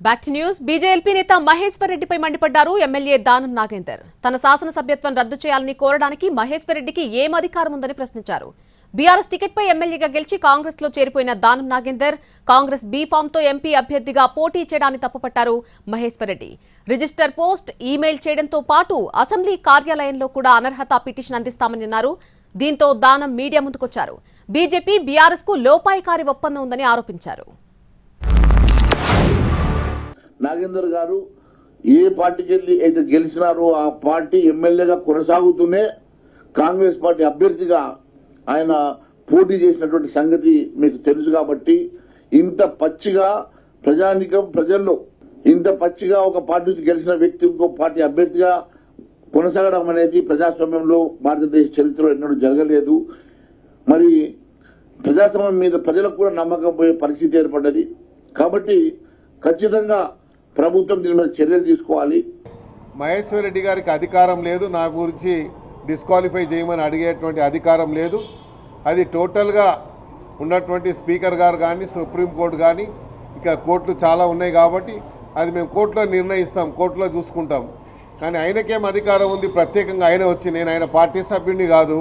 Back to news. BJP నేత మహేశ్వర్ రెడ్డిపై మండిపడ్డారు ఎమ్మెల్యే దానం నాగేందర్. తన శాసనసభ్యత్వం రద్దు చేయాలని కోరడానికి మహేశ్వర్ రెడ్డికి ఏం అధికారం ఉందని ప్రశ్నించారు. బీఆర్ఎస్ టికెట్పై ఎమ్మెల్యేగా గెలిచి కాంగ్రెస్ లో చేరిపోయిన దానం నాగేందర్ కాంగ్రెస్ బీ ఫామ్ తో ఎంపీ అభ్యర్థిగా పోటీ చేయడాన్ని తప్పుపట్టారు Maheshwar Reddy. Register post email చేయడంతో పాటు అసెంబ్లీ కార్యాలయంలో కూడా అనర్హత పిటిషన్ అందిస్తామని అన్నారు. దీంతో దానం మీడియా ముందుకొచ్చారు. బీజేపీ బీఆర్ఎస్ కు లోపాయికారి ఒప్పందం ఉందని ఆరోపించారు. నాగేందర్ గారు ఏ పార్టీకి వెళ్ళి అయితే గెలిచినారో ఆ పార్టీ ఎమ్మెల్యేగా కొనసాగుతూనే కాంగ్రెస్ పార్టీ అభ్యర్థిగా ఆయన పోటీ చేసినటువంటి సంగతి మీకు తెలుసు. కాబట్టి ఇంత పచ్చిగా ప్రజానికం ప్రజల్లో ఇంత పచ్చిగా ఒక పార్టీ నుంచి గెలిచిన వ్యక్తి ఇంకో పార్టీ అభ్యర్థిగా కొనసాగడం అనేది ప్రజాస్వామ్యంలో భారతదేశ చరిత్రలో ఎన్నడూ జరగలేదు. మరి ప్రజాస్వామ్యం మీద ప్రజలకు కూడా నమ్మకం పోయే పరిస్థితి ఏర్పడ్డది. కాబట్టి ఖచ్చితంగా ప్రభుత్వం దీని మీద చర్యలు తీసుకోవాలి. మహేశ్వర్ రెడ్డి గారికి అధికారం లేదు, నా గురించి డిస్క్వాలిఫై చేయమని అడిగేటువంటి అధికారం లేదు. అది టోటల్గా ఉన్నటువంటి స్పీకర్ గారు కానీ సుప్రీంకోర్టు కానీ ఇక కోర్టులు చాలా ఉన్నాయి కాబట్టి అది మేము కోర్టులో నిర్ణయిస్తాం, కోర్టులో చూసుకుంటాం. కానీ ఆయనకేం అధికారం ఉంది? ప్రత్యేకంగా ఆయన వచ్చి నేను ఆయన పార్టీ సభ్యుడిని కాదు.